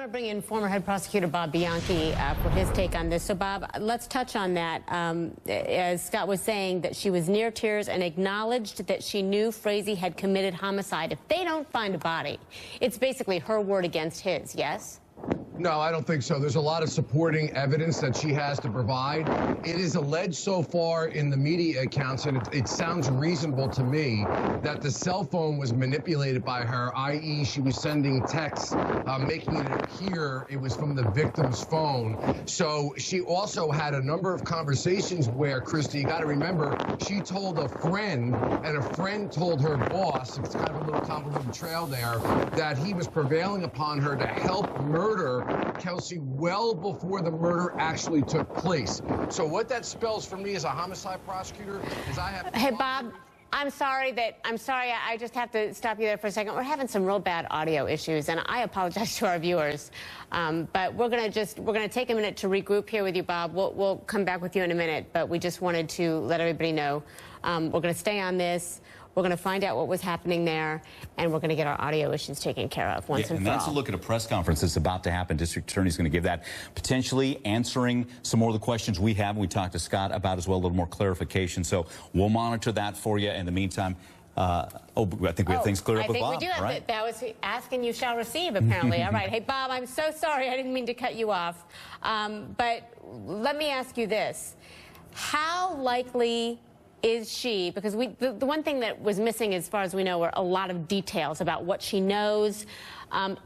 want to bring in former head prosecutor Bob Bianchi for his take on this. So, Bob, let's touch on that. As Scott was saying, that she was near tears and acknowledged that she knew Frazee had committed homicide. If they don't find a body, it's basically her word against his, yes? No, I don't think so. There's a lot of supporting evidence that she has to provide. It is alleged so far in the media accounts, and it sounds reasonable to me, that the cell phone was manipulated by her, i.e. she was sending texts, making it appear it was from the victim's phone. So she also had a number of conversations where, Christy, you got to remember, she told a friend, and a friend told her boss, it's kind of a little convoluted trail there, that he was prevailing upon her to help murder Kelsey well before the murder actually took place. So what that spells for me as a homicide prosecutor is I have... Hey, Bob, I'm sorry, I just have to stop you there for a second. We're having some real bad audio issues, and I apologize to our viewers. But we're going to take a minute to regroup here with you, Bob. We'll come back with you in a minute, but we just wanted to let everybody know we're going to stay on this. We're going to find out what was happening there, and we're going to get our audio issues taken care of once and for all. And that's a look at a press conference that's about to happen. District Attorney's going to give that, potentially answering some more of the questions we have. We talked to Scott about as well, a little more clarification. So we'll monitor that for you. In the meantime, I think we have things cleared up with Bob. I think we do have right? That was ask and you shall receive, apparently. All right. Hey, Bob, I'm so sorry. I didn't mean to cut you off. But let me ask you this. How likely is she, because the one thing that was missing as far as we know were a lot of details about what she knows.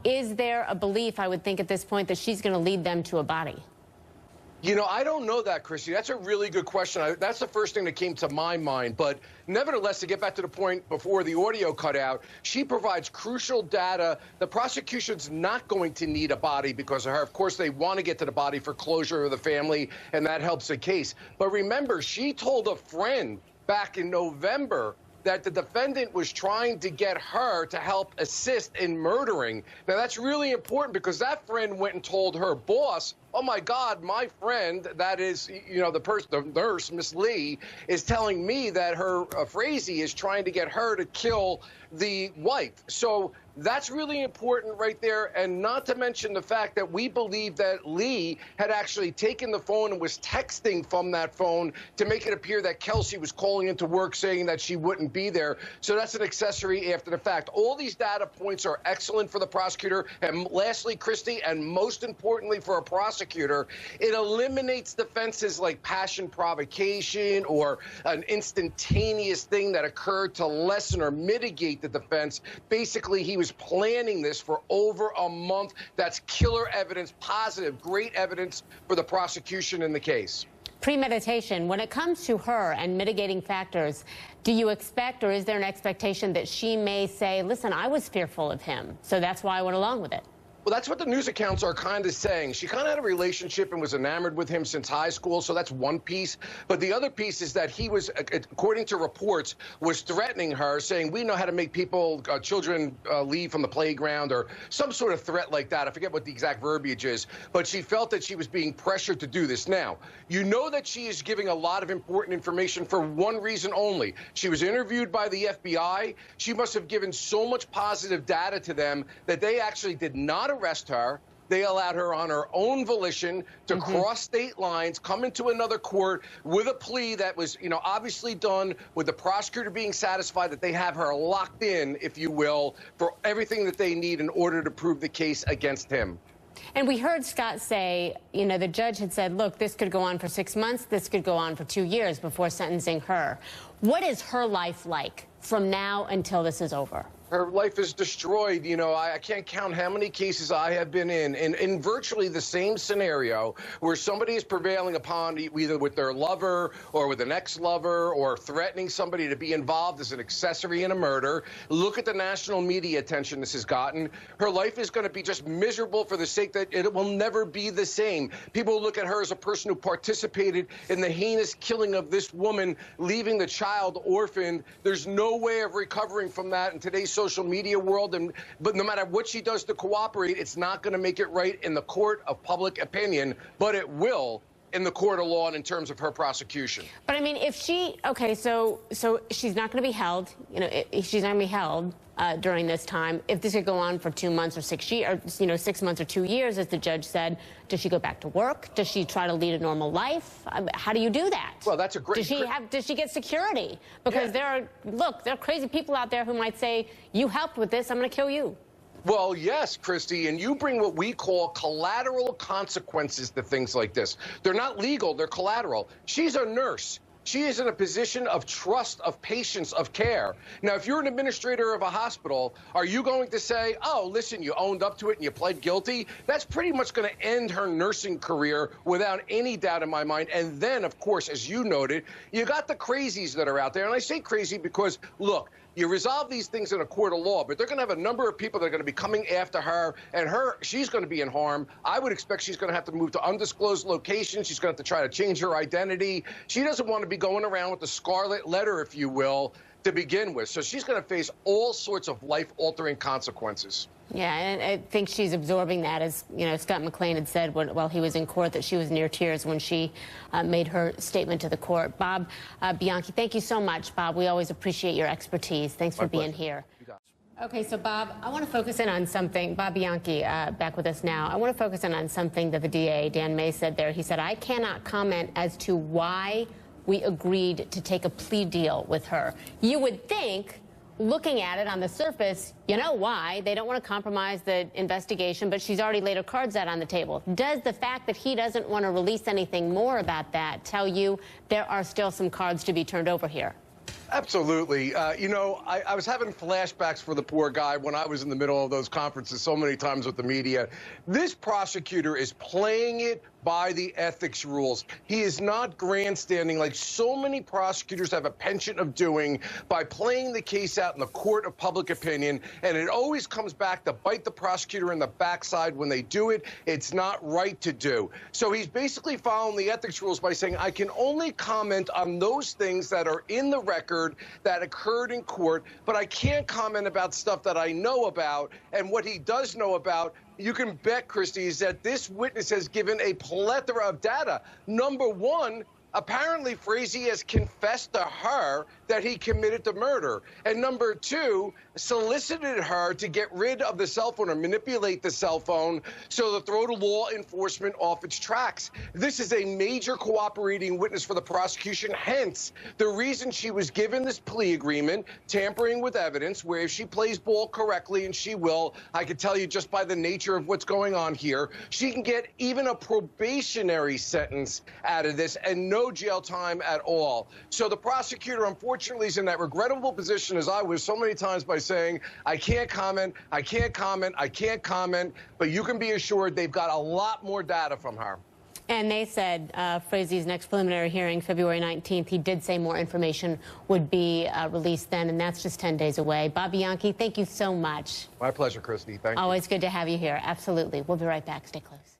Is there a belief, I would think at this point, that she's going to lead them to a body? You know, I don't know that, Christy. That's a really good question. That's the first thing that came to my mind. But nevertheless, to get back to the point before the audio cut out, she provides crucial data. The prosecution's not going to need a body because of her. Of course, they want to get to the body for closure of the family, and that helps the case. But remember, she told a friend back in November that the defendant was trying to get her to help assist in murdering. Now, that's really important because that friend went and told her boss, oh, my God, my friend, that is, you know, the nurse, Miss Lee, is telling me that her Frazee is trying to get her to kill the wife. So that's really important right there, and not to mention the fact that we believe that Lee had actually taken the phone and was texting from that phone to make it appear that Kelsey was calling into work saying that she wouldn't be there. So that's an accessory after the fact. All these data points are excellent for the prosecutor. And lastly, Christy, and most importantly for a prosecutor, it eliminates defenses like passion provocation or an instantaneous thing that occurred to lessen or mitigate the defense. Basically, he was planning this for over a month. That's killer evidence, positive, great evidence for the prosecution in the case. Premeditation, when it comes to her and mitigating factors, do you expect, or is there an expectation that she may say, listen, I was fearful of him, so that's why I went along with it? Well, that's what the news accounts are kind of saying. She kind of had a relationship and was enamored with him since high school, so that's one piece. But the other piece is that he was, according to reports, was threatening her, saying, we know how to make people, children leave from the playground, or some sort of threat like that. I forget what the exact verbiage is. But she felt that she was being pressured to do this. Now, you know that she is giving a lot of important information for one reason only. She was interviewed by the FBI. She must have given so much positive data to them that they actually did not arrest her. They allowed her on her own volition to cross state lines, come into another court with a plea that was, you know, obviously done with the prosecutor being satisfied that they have her locked in, if you will, for everything that they need in order to prove the case against him. And we heard Scott say, you know, the judge had said, look, this could go on for 6 months, this could go on for 2 years before sentencing her. What is her life like from now until this is over? Her life is destroyed. You know, I can't count how many cases I have been in virtually the same scenario where somebody is prevailing upon either with their lover or with an ex-lover or threatening somebody to be involved as an accessory in a murder. Look at the national media attention this has gotten. Her life is going to be just miserable for the sake that it will never be the same. People look at her as a person who participated in the heinous killing of this woman, leaving the child orphaned. There's no way of recovering from that in today's social media world, but no matter what she does to cooperate, it's not going to make it right in the court of public opinion, but it will in the court of law and in terms of her prosecution. But I mean, if she, okay, so she's not going to be held, you know, she's not going to be held. during this time. If this could go on for 2 months or 6 years, or 6 months or 2 years, as the judge said, does she go back to work? Does she try to lead a normal life? How do you do that? Well, that's a great. Does she get there are crazy people out there who might say, you helped with this, I'm going to kill you. Well, yes, Christy, and you bring what we call collateral consequences to things like this. They're not legal, they're collateral. She's a nurse. She is in a position of trust, of patience, of care. Now, if you're an administrator of a hospital, are you going to say, oh, listen, you owned up to it and you pled guilty? That's pretty much going to end her nursing career without any doubt in my mind. And then, of course, as you noted, you got the crazies that are out there. And I say crazy because, look, you resolve these things in a court of law, but they're going to have a number of people that are going to be coming after her, and she's going to be in harm. I would expect she's going to have to move to undisclosed locations. She's going to have to try to change her identity. She doesn't want to be going around with the scarlet letter, if you will, to begin with. So she's going to face all sorts of life-altering consequences. Yeah, and I think she's absorbing that, as Scott McLean had said while he was in court, that she was near tears when she made her statement to the court. Bob Bianchi, thank you so much, Bob. We always appreciate your expertise. Thanks for being here. Okay, so Bob, I want to focus in on something. Bob Bianchi, back with us now. I want to focus in on something that the DA, Dan May, said there. He said, I cannot comment as to why we agreed to take a plea deal with her. You would think, looking at it on the surface, you know why. They don't want to compromise the investigation, but she's already laid her cards out on the table. Does the fact that he doesn't want to release anything more about that tell you there are still some cards to be turned over here? Absolutely. I was having flashbacks for the poor guy when I was in the middle of those conferences so many times with the media. This prosecutor is playing it by the ethics rules. He is not grandstanding like so many prosecutors have a penchant of doing by playing the case out in the court of public opinion, and it always comes back to bite the prosecutor in the backside when they do it. It's not right to do. So he's basically following the ethics rules by saying, I can only comment on those things that are in the record that occurred in court, but I can't comment about stuff that I know about. And what he does know about, you can bet, Christy, is that this witness has given a plethora of data. Number one, apparently Frazee has confessed to her that he committed the murder. And number two, solicited her to get rid of the cell phone or manipulate the cell phone so to throw the law enforcement off its tracks. This is a major cooperating witness for the prosecution. Hence, the reason she was given this plea agreement, tampering with evidence, where if she plays ball correctly, and she will, I can tell you just by the nature of what's going on here, she can get even a probationary sentence out of this and no jail time at all. So the prosecutor, unfortunately, is in that regrettable position, as I was so many times, by saying, I can't comment, I can't comment, I can't comment, but you can be assured they've got a lot more data from her. And they said Frazee's next preliminary hearing, February 19th, he did say more information would be released then, and that's just 10 days away. Bob Bianchi, thank you so much. My pleasure, Christy. Thank you. Always good to have you here. Absolutely. We'll be right back. Stay close.